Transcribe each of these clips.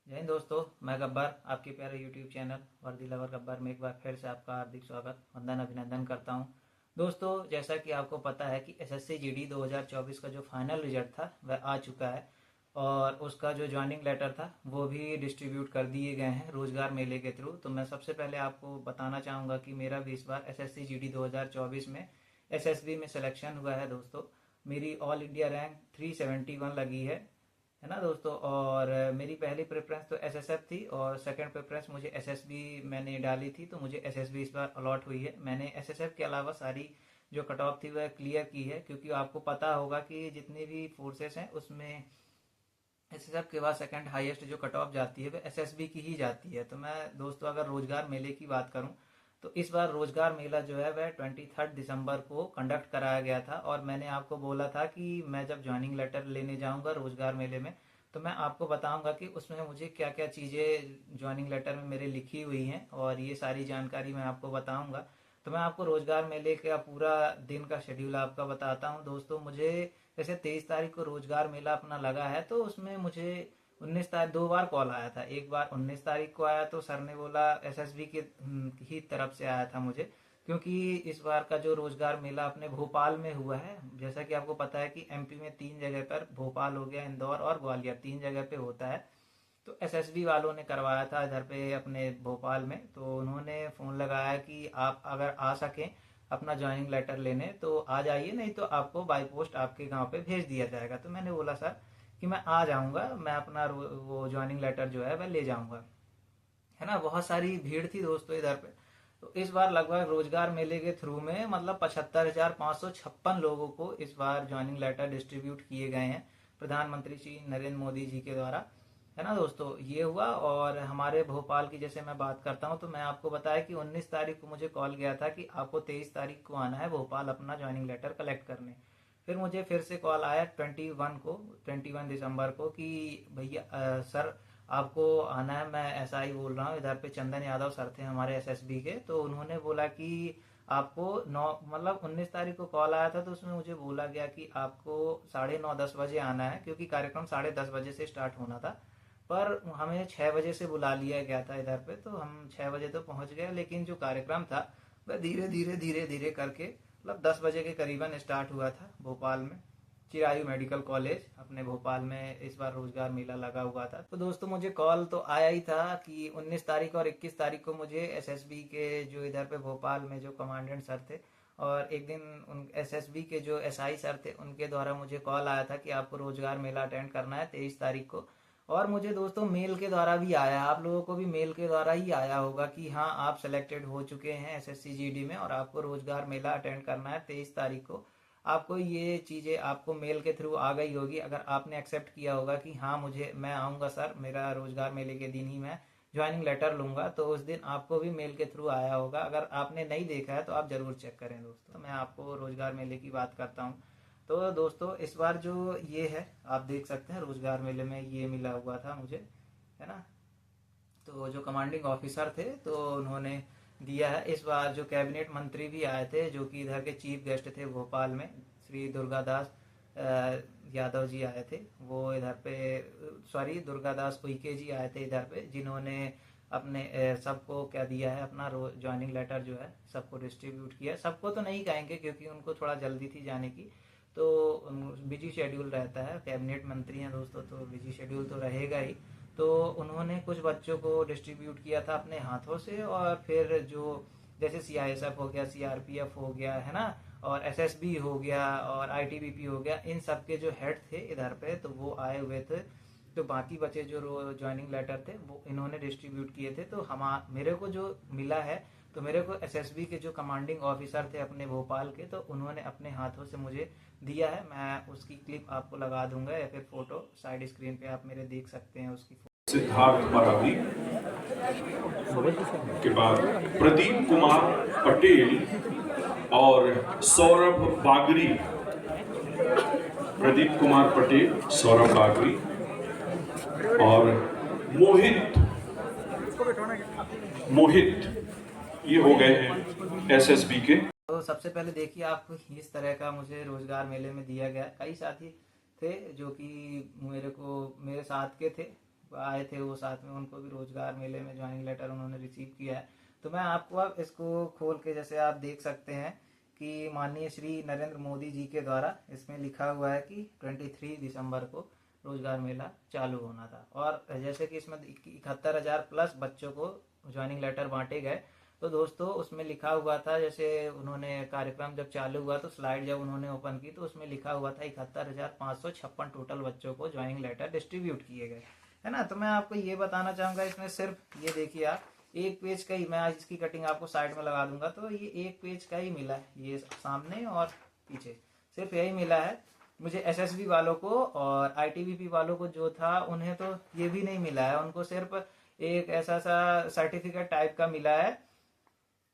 जय हिंद दोस्तों, मैं गब्बर आपके प्यारे यूट्यूब चैनल वर्दी लवर गब्बर में एक बार फिर से आपका हार्दिक स्वागत वंदन अभिनंदन करता हूं। दोस्तों, जैसा कि आपको पता है कि एसएससी जीडी 2024 का जो फाइनल रिजल्ट था वह आ चुका है और उसका जो ज्वाइनिंग लेटर था वो भी डिस्ट्रीब्यूट कर दिए गए हैं रोजगार मेले के थ्रू। तो मैं सबसे पहले आपको बताना चाहूँगा कि मेरा भी इस बार एसएससी जीडी 2024 में एसएसबी में सिलेक्शन हुआ है दोस्तों। मेरी ऑल इंडिया रैंक 371 लगी है ना दोस्तों। और मेरी पहली प्रेफरेंस तो एसएसएफ थी और सेकंड प्रेफरेंस मुझे एसएसबी मैंने डाली थी, तो मुझे एसएसबी इस बार अलॉट हुई है। मैंने एसएसएफ के अलावा सारी जो कट ऑफ थी वह क्लियर की है, क्योंकि आपको पता होगा कि जितनी भी फोर्सेस हैं उसमें एसएसएफ के बाद सेकंड हाईएस्ट जो कट ऑफ जाती है वह एसएसबी की ही जाती है। तो मैं दोस्तों अगर रोजगार मेले की बात करूं तो इस बार रोजगार मेला जो है वह 23 दिसंबर को कंडक्ट कराया गया था। और मैंने आपको बोला था कि मैं जब ज्वाइनिंग लेटर लेने जाऊंगा रोजगार मेले में तो मैं आपको बताऊंगा कि उसमें मुझे क्या क्या चीज़ें ज्वाइनिंग लेटर में मेरे लिखी हुई हैं और ये सारी जानकारी मैं आपको बताऊंगा। तो मैं आपको रोजगार मेले का पूरा दिन का शेड्यूल आपका बताता हूँ दोस्तों। मुझे जैसे 23 तारीख को रोजगार मेला अपना लगा है, तो उसमें मुझे 19 तारीख 2 बार कॉल आया था। एक बार 19 तारीख को आया तो सर ने बोला एसएसबी के ही तरफ से आया था मुझे, क्योंकि इस बार का जो रोजगार मेला अपने भोपाल में हुआ है। जैसा कि आपको पता है कि एमपी में 3 जगह पर, भोपाल हो गया, इंदौर और ग्वालियर, 3 जगह पे होता है। तो एसएसबी वालों ने करवाया था इधर पे अपने भोपाल में। तो उन्होंने फ़ोन लगाया कि आप अगर आ सकें अपना ज्वाइनिंग लेटर लेने तो आ जाइए, नहीं तो आपको बाई पोस्ट आपके गांव पे भेज दिया जाएगा। तो मैंने बोला सर कि मैं आ जाऊंगा, मैं अपना वो ज्वाइनिंग लेटर जो है वह ले जाऊंगा, है ना। बहुत सारी भीड़ थी दोस्तों इधर पे। तो इस बार लगभग रोजगार मेले के थ्रू में मतलब 75,556 लोगों को इस बार ज्वाइनिंग लेटर डिस्ट्रीब्यूट किए गए हैं प्रधानमंत्री श्री नरेंद्र मोदी जी के द्वारा, है ना दोस्तों। ये हुआ। और हमारे भोपाल की जैसे मैं बात करता हूँ तो मैं आपको बताया कि 19 तारीख को मुझे कॉल गया था कि आपको 23 तारीख को आना है भोपाल अपना ज्वाइनिंग लेटर कलेक्ट करने। फिर मुझे फिर से कॉल आया 21 दिसंबर को कि भैया सर आपको आना है। मैं ऐसा ही बोल रहा हूँ, इधर पे चंदन यादव सर थे हमारे एसएसबी के। तो उन्होंने बोला कि आपको 19 तारीख को कॉल आया था तो उसमें मुझे बोला गया कि आपको 9:30-10 बजे आना है, क्योंकि कार्यक्रम 10:30 बजे से स्टार्ट होना था। पर हमें 6 बजे से बुला लिया गया था इधर पे, तो हम 6 बजे तो पहुंच गए, लेकिन जो कार्यक्रम था वह धीरे धीरे करके मतलब 10 बजे के करीबन स्टार्ट हुआ था भोपाल में। चिरायु मेडिकल कॉलेज अपने भोपाल में इस बार रोजगार मेला लगा हुआ था। तो दोस्तों मुझे कॉल तो आया ही था कि 19 तारीख और 21 तारीख को मुझे एसएसबी के जो इधर पे भोपाल में जो कमांडेंट सर थे और एक दिन उन एसएसबी के जो एसआई सर थे उनके द्वारा मुझे कॉल आया था कि आपको रोजगार मेला अटेंड करना है 23 तारीख को। और मुझे दोस्तों मेल के द्वारा भी आया, आप लोगों को भी मेल के द्वारा ही आया होगा कि हाँ आप सेलेक्टेड हो चुके हैं एसएससी जीडी में और आपको रोजगार मेला अटेंड करना है 23 तारीख को। आपको ये चीज़ें आपको मेल के थ्रू आ गई होगी, अगर आपने एक्सेप्ट किया होगा कि हाँ मुझे मैं आऊँगा सर, मेरा रोजगार मेले के दिन ही मैं ज्वाइनिंग लेटर लूँगा, तो उस दिन आपको भी मेल के थ्रू आया होगा। अगर आपने नहीं देखा है तो आप ज़रूर चेक करें दोस्तों। मैं आपको रोजगार मेले की बात करता हूँ। तो दोस्तों इस बार जो ये है आप देख सकते हैं रोजगार मेले में ये मिला हुआ था मुझे, है ना। तो जो कमांडिंग ऑफिसर थे तो उन्होंने दिया है। इस बार जो कैबिनेट मंत्री भी आए थे जो कि इधर के चीफ गेस्ट थे भोपाल में, श्री दुर्गादास यादव जी आए थे। वो इधर पे सॉरी दुर्गादास उइके जी आए थे इधर पे, जिन्होंने अपने सबको क्या दिया है अपना ज्वाइनिंग लेटर जो है सबको डिस्ट्रीब्यूट किया। सबको तो नहीं कहेंगे क्योंकि उनको थोड़ा जल्दी थी जाने की, तो बिजी शेड्यूल रहता है, कैबिनेट मंत्री हैं दोस्तों तो बिजी शेड्यूल तो रहेगा ही। तो उन्होंने कुछ बच्चों को डिस्ट्रीब्यूट किया था अपने हाथों से। और फिर जो जैसे सीआईएसएफ हो गया, सीआरपीएफ हो गया, है ना, और एसएसबी हो गया और आईटीबीपी हो गया, इन सब के जो हेड थे इधर पे तो वो आए हुए थे। तो बाकी बचे जो ज्वाइनिंग लेटर थे वो इन्होंने डिस्ट्रीब्यूट किए थे। तो हम मेरे को जो मिला है तो मेरे को एसएसबी के जो कमांडिंग ऑफिसर थे अपने भोपाल के, तो उन्होंने अपने हाथों से मुझे दिया है। मैं उसकी क्लिप आपको लगा दूंगा या फिर फोटो साइड स्क्रीन पे आप मेरे देख सकते हैं उसकी। सिद्धार्थ मरावी के बाद प्रदीप कुमार पटेल और सौरभ बागरी। प्रदीप कुमार पटेल, सौरभ बागरी और मोहित ये हो गए हैं एसएसबी के। तो सबसे पहले देखिए आपको इस तरह का मुझे रोजगार मेले में दिया गया। कई साथी थे जो कि मेरे साथ के थे, आए थे वो साथ में, उनको भी रोजगार मेले में ज्वाइनिंग लेटर उन्होंने रिसीव किया है। तो मैं आपको अब इसको खोल के जैसे आप देख सकते हैं कि माननीय श्री नरेंद्र मोदी जी के द्वारा इसमें लिखा हुआ है कि 23 दिसंबर को रोजगार मेला चालू होना था। और जैसे कि इसमें 71,000 प्लस बच्चों को ज्वाइनिंग लेटर बांटे गए। तो दोस्तों उसमें लिखा हुआ था, जैसे उन्होंने कार्यक्रम जब चालू हुआ तो स्लाइड जब उन्होंने ओपन की तो उसमें लिखा हुआ था 71,556 टोटल बच्चों को ज्वाइनिंग लेटर डिस्ट्रीब्यूट किए गए, है ना। तो मैं आपको ये बताना चाहूँगा, इसमें सिर्फ ये देखिए आप, एक पेज का ही, मैं आज इसकी कटिंग आपको साइड में लगा दूंगा, तो ये एक पेज का ही मिला है, ये सामने और पीछे सिर्फ यही मिला है मुझे। एसएसबी वालों को और आईटीबीपी वालों को जो था उन्हें तो ये भी नहीं मिला है, उनको सिर्फ एक ऐसा सा सर्टिफिकेट टाइप का मिला है।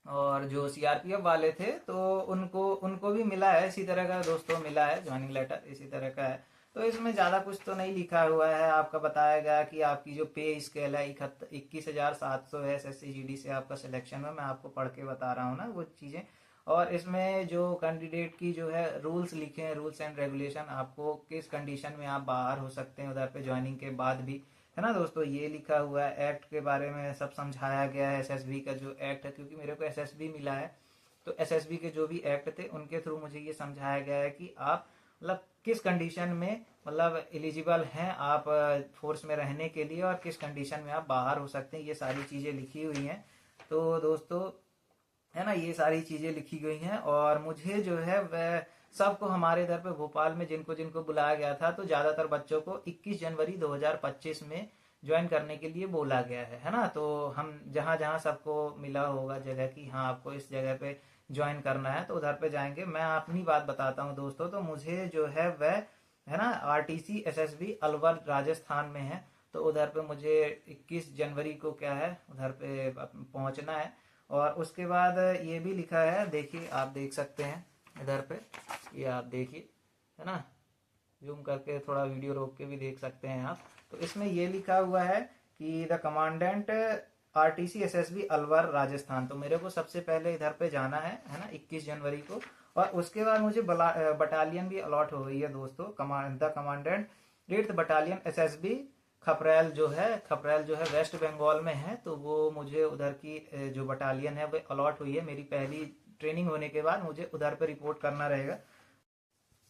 और जो सीआरपीएफ वाले थे तो उनको उनको भी मिला है, इसी तरह का दोस्तों मिला है ज्वाइनिंग लेटर, इसी तरह का है। तो इसमें ज्यादा कुछ तो नहीं लिखा हुआ है, आपका बताया गया कि आपकी जो पे स्केल है 21,700 है SSC-GD से आपका सिलेक्शन है। मैं आपको पढ़ के बता रहा हूँ ना वो चीजें। और इसमें जो कैंडिडेट की जो है रूल्स लिखे हैं, रूल्स एंड रेगुलेशन, आपको किस कंडीशन में आप बाहर हो सकते हैं उधर पे ज्वाइनिंग के बाद भी, है ना दोस्तों। ये लिखा हुआ है, एक्ट के बारे में सब समझाया गया है, एसएसबी का जो एक्ट है, क्योंकि मेरे को एसएसबी मिला है तो एसएसबी के जो भी एक्ट थे उनके थ्रू मुझे ये समझाया गया है कि आप मतलब किस कंडीशन में मतलब एलिजिबल हैं आप फोर्स में रहने के लिए, और किस कंडीशन में आप बाहर हो सकते हैं, ये सारी चीजें लिखी हुई हैं। तो दोस्तों है ना, ये सारी चीजें लिखी गई हैं। और मुझे जो है वह सबको हमारे इधर पे भोपाल में जिनको जिनको बुलाया गया था, तो ज्यादातर बच्चों को 21 जनवरी 2025 में ज्वाइन करने के लिए बोला गया है ना। तो हम जहां जहां सबको मिला होगा जगह की, हाँ आपको इस जगह पे ज्वाइन करना है, तो उधर पे जाएंगे। मैं अपनी बात बताता हूँ दोस्तों, तो मुझे जो है वह है ना आरटीसी एसएसबी अलवर राजस्थान में है। तो उधर पे मुझे 21 जनवरी को क्या है उधर पे पहुंचना है। और उसके बाद ये भी लिखा है, देखिए आप देख सकते हैं इधर पे, ये आप देखिए, है ना, जूम करके थोड़ा वीडियो रोक के भी देख सकते हैं आप। तो इसमें ये लिखा हुआ है कि the commandant RTC SSB Alwar Rajasthan. तो मेरे को सबसे पहले इधर पे जाना है ना 21 जनवरी को। और उसके बाद मुझे बटालियन भी अलॉट हो गई है दोस्तों, the commandant 8th battalion SSB खपरेल जो है वेस्ट बंगाल में है। तो वो मुझे उधर की जो बटालियन है वो अलॉट हुई है। मेरी पहली ट्रेनिंग होने के बाद मुझे उधर पे रिपोर्ट करना रहेगा।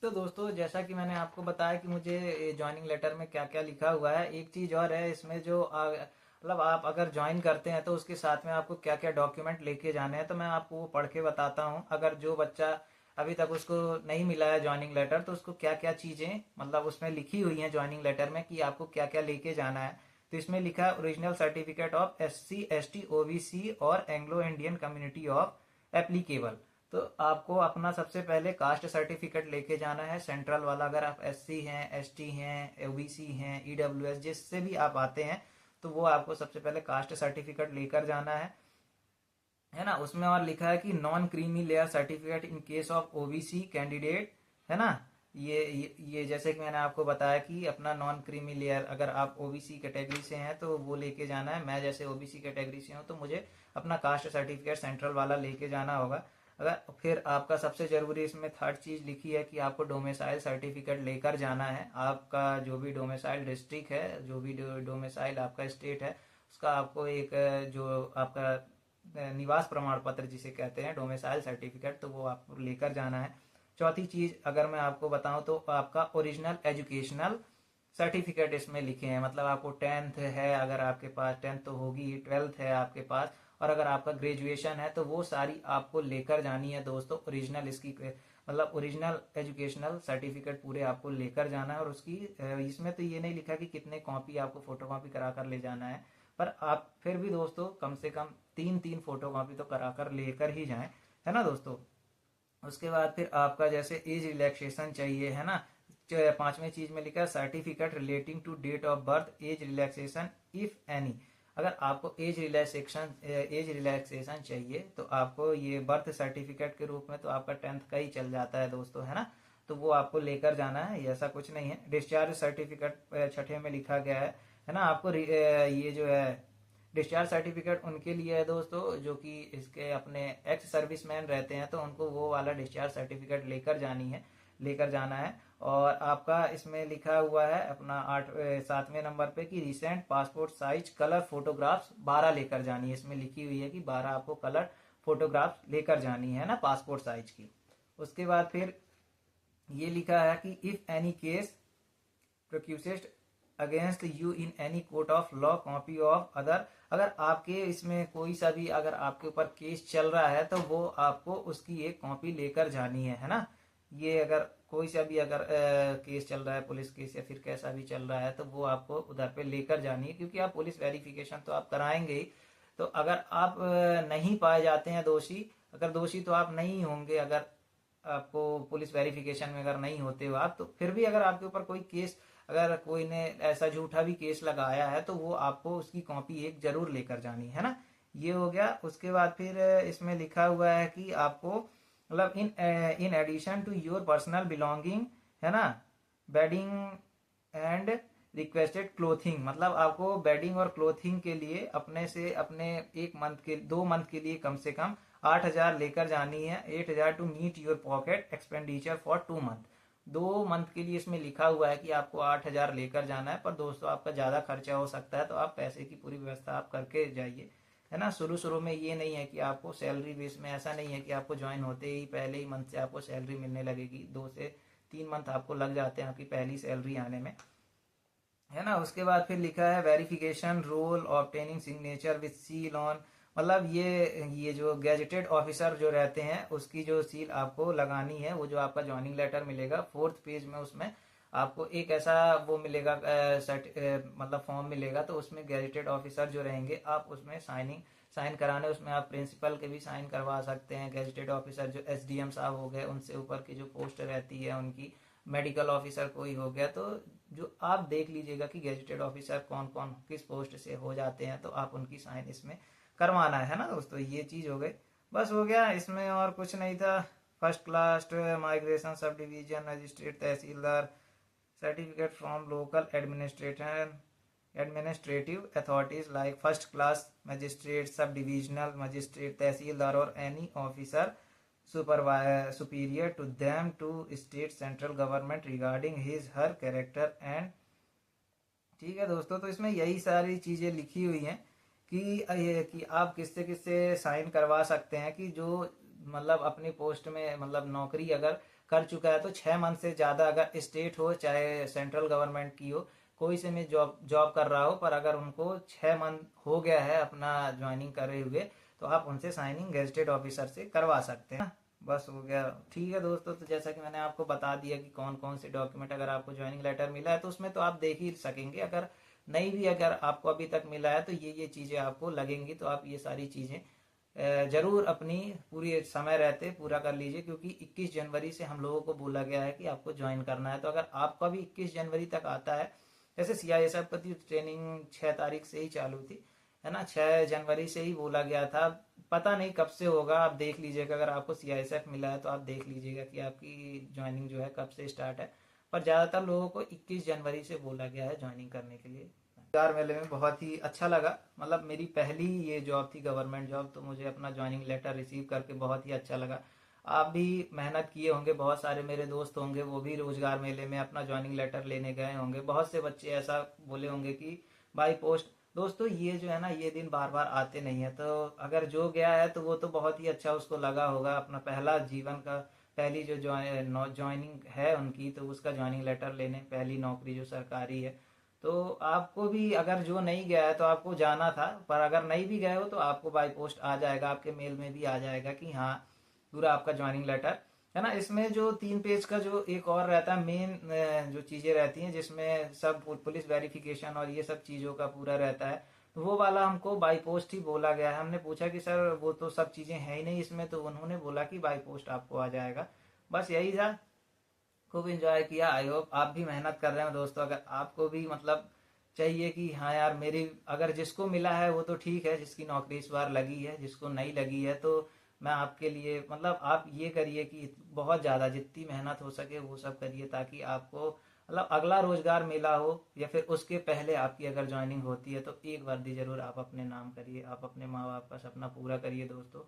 तो दोस्तों जैसा कि मैंने आपको बताया कि मुझे ज्वाइनिंग लेटर में क्या क्या लिखा हुआ है, एक चीज और है इसमें जो मतलब आप अगर ज्वाइन करते हैं तो उसके साथ में आपको क्या क्या डॉक्यूमेंट लेके जाने हैं, तो मैं आपको वो पढ़ के बताता हूँ। अगर जो बच्चा अभी तक उसको नहीं मिला है ज्वाइनिंग लेटर, तो उसको क्या क्या चीजें मतलब उसमें लिखी हुई हैं ज्वाइनिंग लेटर में कि आपको क्या क्या लेके जाना है। तो इसमें लिखा है original certificate of SC ST OBC और Anglo Indian community of applicable. तो आपको अपना सबसे पहले कास्ट सर्टिफिकेट लेके जाना है, सेंट्रल वाला। अगर आप SC हैं, ST हैं, OBC हैं, EWS जिससे भी आप आते हैं, तो वो आपको सबसे पहले कास्ट सर्टिफिकेट लेकर जाना है ना। उसमें और लिखा है कि non creamy layer certificate in case of OBC candidate, है ना। ये जैसे कि मैंने आपको बताया कि अपना नॉन क्रीमी लेयर अगर आप OBC कैटेगरी से हैं तो वो लेके जाना है। मैं जैसे OBC कैटेगरी से हूँ तो मुझे अपना कास्ट सर्टिफिकेट सेंट्रल वाला लेके जाना होगा। अगर फिर आपका सबसे जरूरी इसमें थर्ड चीज लिखी है कि आपको डोमिसाइल सर्टिफिकेट लेकर जाना है। आपका जो भी डोमिसाइल डिस्ट्रिक्ट है, जो भी डोमिसाइल आपका स्टेट है, उसका आपको एक जो आपका निवास प्रमाण पत्र जिसे कहते हैं डोमिसाइल सर्टिफिकेट, तो वो आपको लेकर जाना है। चौथी चीज अगर मैं आपको बताऊं तो आपका ओरिजिनल एजुकेशनल सर्टिफिकेट इसमें लिखे हैं। मतलब आपको 10th है, अगर आपके पास 10th तो होगी, 12th है आपके पास, और अगर आपका ग्रेजुएशन है तो वो सारी आपको लेकर जानी है दोस्तों। ओरिजिनल इसकी मतलब ओरिजिनल एजुकेशनल सर्टिफिकेट पूरे आपको लेकर जाना है। और उसकी इसमें तो ये नहीं लिखा कि कितने कॉपी आपको फोटो कॉपी करा कर ले जाना है, पर आप फिर भी दोस्तों कम से कम 3 फोटो कॉपी तो करा कर लेकर ही जाएं, है ना दोस्तों। उसके बाद फिर आपका जैसे एज रिलैक्सेशन चाहिए, है ना। 5वें चीज में लिखा है certificate relating to date of birth age relaxation if any. अगर आपको एज रिलैक्सेशन चाहिए तो आपको ये बर्थ सर्टिफिकेट के रूप में तो आपका 10th का ही चल जाता है दोस्तों, है ना। तो वो आपको लेकर जाना है, ऐसा कुछ नहीं है। डिस्चार्ज सर्टिफिकेट 6 में लिखा गया है ना। आपको ये जो है डिस्चार्ज सर्टिफिकेट उनके लिए है दोस्तों जो कि इसके अपने एक्स सर्विसमैन रहते हैं, तो उनको वो वाला डिस्चार्ज सर्टिफिकेट लेकर जाना है। और आपका इसमें लिखा हुआ है अपना 7वें नंबर पे कि recent passport size colour photographs 12 लेकर जानी है। इसमें लिखी हुई है कि 12 आपको कलर फोटोग्राफ्स लेकर जानी है ना पासपोर्ट साइज की। उसके बाद फिर ये लिखा है कि if any case prosecuted against you in any court of law copy of other, अगर आपके इसमें कोई सा भी अगर आपके ऊपर केस चल रहा है तो वो आपको उसकी एक कॉपी लेकर जानी है ना। ये अगर कोई सा भी अगर केस चल रहा है, पुलिस केस या फिर कैसा भी चल रहा है, तो वो आपको उधर पे लेकर जानी है, क्योंकि आप पुलिस वेरिफिकेशन तो आप कराएंगे ही। तो अगर आप नहीं पाए जाते हैं दोषी, अगर दोषी तो आप नहीं होंगे, अगर आपको पुलिस वेरिफिकेशन में अगर नहीं होते हो आप, तो फिर भी अगर आपके ऊपर कोई केस, अगर कोई ने ऐसा झूठा भी केस लगाया है, तो वो आपको उसकी कॉपी एक जरूर लेकर जानी है ना। ये हो गया। उसके बाद फिर इसमें लिखा हुआ है कि आपको मतलब in addition to your personal belonging, है ना, बेडिंग एंड रिक्वेस्टेड क्लोथिंग, मतलब आपको बेडिंग और क्लोथिंग के लिए अपने से अपने 2 मंथ के लिए कम से कम 8,000 लेकर जानी है। 8,000 to meet your pocket expenditure for 2 month. 2 month के लिए इसमें लिखा हुआ है कि आपको 8,000 लेकर जाना है, पर दोस्तों आपका ज्यादा खर्चा हो सकता है, तो आप पैसे की पूरी व्यवस्था आप करके जाइए, है ना। शुरू शुरू में ये नहीं है कि आपको सैलरी बेस में, ऐसा नहीं है कि आपको ज्वाइन होते ही पहले ही मंथ से आपको सैलरी मिलने लगेगी। 2 से 3 मंथ आपको लग जाते हैं आपकी पहली सैलरी आने में, है ना। उसके बाद फिर लिखा है verification role obtaining signature with seal on, मतलब ये जो गैजेटेड ऑफिसर जो रहते हैं उसकी जो सील आपको लगानी है, वो जो आपका ज्वाइनिंग लेटर मिलेगा 4th पेज में, उसमें आपको एक ऐसा वो मिलेगा मतलब फॉर्म मिलेगा, तो उसमें गैजेटेड ऑफिसर जो रहेंगे आप उसमें साइन कराने, उसमें आप प्रिंसिपल के भी साइन करवा सकते हैं। गैजेटेड ऑफिसर जो एसडीएम साहब हो गए, उनसे ऊपर की जो पोस्ट रहती है उनकी, मेडिकल ऑफिसर कोई हो गया, तो जो आप देख लीजिएगा कि गैजेटेड ऑफिसर कौन कौन किस पोस्ट से हो जाते हैं, तो आप उनकी साइन इसमें करवाना है ना दोस्तों। ये चीज हो गई, बस हो गया, इसमें और कुछ नहीं था। First class migration sub division magistrate tehsildar certificate from local administrative authorities like first class magistrate sub divisional magistrate tehsildar और any officer superior to them to state central government regarding his her character and, ठीक है दोस्तों। तो इसमें यही सारी चीजें लिखी हुई हैं कि आप किससे किससे साइन करवा सकते हैं, कि जो मतलब अपनी पोस्ट में मतलब नौकरी अगर कर चुका है, तो 6 मंथ से ज्यादा, अगर स्टेट हो चाहे सेंट्रल गवर्नमेंट की हो, कोई से में जॉब कर रहा हो, पर अगर उनको 6 मंथ हो गया है अपना ज्वाइनिंग करे हुए, तो आप उनसे साइनिंग गेजेटेड ऑफिसर से करवा सकते हैं। बस हो गया। ठीक है दोस्तों, तो जैसा कि मैंने आपको बता दिया कि कौन कौन से डॉक्यूमेंट, अगर आपको ज्वाइनिंग लेटर मिला है तो उसमें तो आप देख ही सकेंगे, अगर नहीं भी अगर आपको अभी तक मिला है तो ये चीजें आपको लगेंगी, तो आप ये सारी चीजें जरूर अपनी पूरी समय रहते पूरा कर लीजिए, क्योंकि 21 जनवरी से हम लोगों को बोला गया है कि आपको ज्वाइन करना है। तो अगर आपका भी 21 जनवरी तक आता है, जैसे सीआईएसएफ की ट्रेनिंग 6 तारीख से ही चालू थी, है ना, 6 जनवरी से ही बोला गया था, पता नहीं कब से होगा, आप देख लीजिएगा। अगर आपको सीआईएसएफ मिला है तो आप देख लीजिएगा कि आपकी ज्वाइनिंग जो है कब से स्टार्ट है, पर ज्यादातर लोगों को 21 जनवरी से बोला गया है ज्वाइनिंग करने के लिए। रोजगार मेले में बहुत ही अच्छा लगा, मतलब मेरी पहली ये जॉब थी गवर्नमेंट जॉब, तो मुझे अपना ज्वाइनिंग लेटर रिसीव करके बहुत ही अच्छा लगा। आप भी मेहनत किए होंगे, बहुत सारे मेरे दोस्त होंगे वो भी रोजगार मेले में अपना ज्वाइनिंग लेटर लेने गए होंगे। बहुत से बच्चे ऐसा बोले होंगे कि बाई पोस्ट। दोस्तों ये जो है ना, ये दिन बार बार आते नहीं है, तो अगर जो गया है तो वो तो बहुत ही अच्छा उसको लगा होगा, अपना पहला जीवन का पहली जो ज्वाइनिंग है उनकी, तो उसका ज्वाइनिंग लेटर लेने, पहली नौकरी जो सरकारी है। तो आपको भी अगर जो नहीं गया है तो आपको जाना था, पर अगर नहीं भी गए हो तो आपको बाई पोस्ट आ जाएगा, आपके मेल में भी आ जाएगा कि हाँ पूरा आपका ज्वाइनिंग लेटर, है ना। इसमें जो 3 पेज का जो एक और रहता है मेन जो चीजें रहती हैं, जिसमें सब पुलिस वेरिफिकेशन और ये सब चीजों का पूरा रहता है, तो वो वाला हमको बाई पोस्ट ही बोला गया है। हमने पूछा कि सर वो तो सब चीजें हैं ही नहीं इसमें, तो उन्होंने बोला कि बाई पोस्ट आपको आ जाएगा। बस यही था, खूब एंजॉय किया। आई होप आप भी मेहनत कर रहे हो दोस्तों। अगर आपको भी मतलब चाहिए कि हाँ यार मेरी, अगर जिसको मिला है वो तो ठीक है, जिसकी नौकरी इस बार लगी है, जिसको नहीं लगी है तो मैं आपके लिए मतलब आप ये करिए कि बहुत ज़्यादा जितनी मेहनत हो सके वो सब करिए, ताकि आपको मतलब अगला रोजगार मिला हो या फिर उसके पहले आपकी अगर ज्वाइनिंग होती है तो एक वर्दी जरूर आप अपने नाम करिए, आप अपने माँ बाप का सपना पूरा करिए दोस्तों।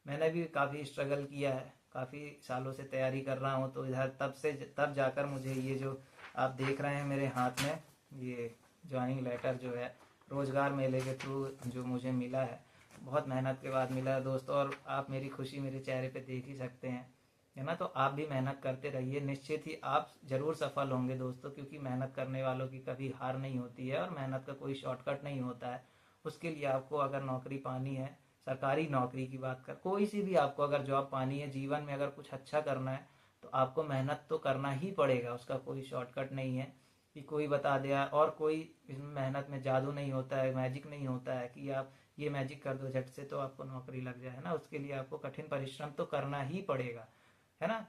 मैंने भी काफ़ी स्ट्रगल किया है, काफ़ी सालों से तैयारी कर रहा हूँ। तो इधर तब जाकर मुझे ये जो आप देख रहे हैं मेरे हाथ में, ये ज्वाइनिंग लेटर जो है रोज़गार मेले के थ्रू जो मुझे मिला है, बहुत मेहनत के बाद मिला है दोस्तों। और आप मेरी खुशी मेरे चेहरे पे देख ही सकते हैं, है ना। तो आप भी मेहनत करते रहिए, निश्चित ही आप ज़रूर सफल होंगे दोस्तों, क्योंकि मेहनत करने वालों की कभी हार नहीं होती है और मेहनत का कोई शॉर्टकट नहीं होता है। उसके लिए आपको अगर नौकरी पानी है, सरकारी नौकरी की बात कर, कोई सी भी आपको अगर जॉब पानी है, जीवन में अगर कुछ अच्छा करना है, तो आपको मेहनत तो करना ही पड़ेगा। उसका कोई शॉर्टकट नहीं है कि कोई बता दिया। और कोई इसमें मेहनत में जादू नहीं होता है, मैजिक नहीं होता है कि आप ये मैजिक कर दो झट से तो आपको नौकरी लग जाए, है ना। उसके लिए आपको कठिन परिश्रम तो करना ही पड़ेगा, है ना।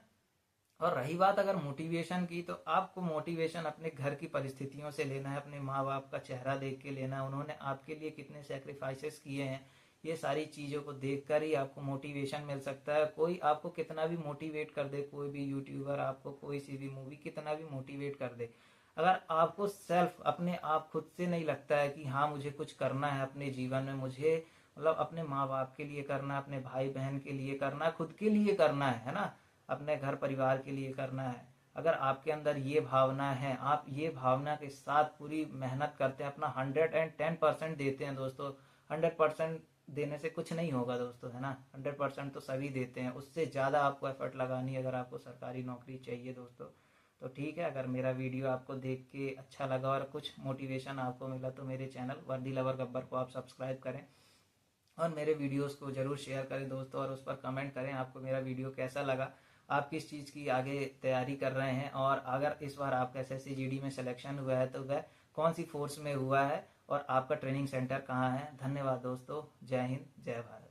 और रही बात अगर मोटिवेशन की, तो आपको मोटिवेशन अपने घर की परिस्थितियों से लेना है, अपने माँ बाप का चेहरा देख के लेना है, उन्होंने आपके लिए कितने सेक्रीफाइसेस किए हैं, ये सारी चीज़ों को देखकर ही आपको मोटिवेशन मिल सकता है। कोई आपको कितना भी मोटिवेट कर दे, कोई भी यूट्यूबर आपको कोई सी भी मूवी कितना भी मोटिवेट कर दे, अगर आपको सेल्फ अपने आप खुद से नहीं लगता है कि हाँ मुझे कुछ करना है अपने जीवन में, मुझे मतलब अपने माँ बाप के लिए करना है, अपने भाई बहन के लिए करना है, खुद के लिए करना है ना, अपने घर परिवार के लिए करना है, अगर आपके अंदर ये भावना है, आप ये भावना के साथ पूरी मेहनत करते हैं, अपना 110% देते हैं दोस्तों। 100% देने से कुछ नहीं होगा दोस्तों, है ना। 100% तो सभी देते हैं, उससे ज़्यादा आपको एफर्ट लगानी है अगर आपको सरकारी नौकरी चाहिए दोस्तों। तो ठीक है, अगर मेरा वीडियो आपको देख के अच्छा लगा और कुछ मोटिवेशन आपको मिला, तो मेरे चैनल वर्दी लवर गब्बर को आप सब्सक्राइब करें और मेरे वीडियोस को ज़रूर शेयर करें दोस्तों, और उस पर कमेंट करें आपको मेरा वीडियो कैसा लगा, आप किस चीज़ की आगे तैयारी कर रहे हैं, और अगर इस बार आपका एसएससी जीडी में सिलेक्शन हुआ है तो वह कौन सी फोर्स में हुआ है और आपका ट्रेनिंग सेंटर कहाँ है। धन्यवाद दोस्तों, जय हिंद, जय भारत।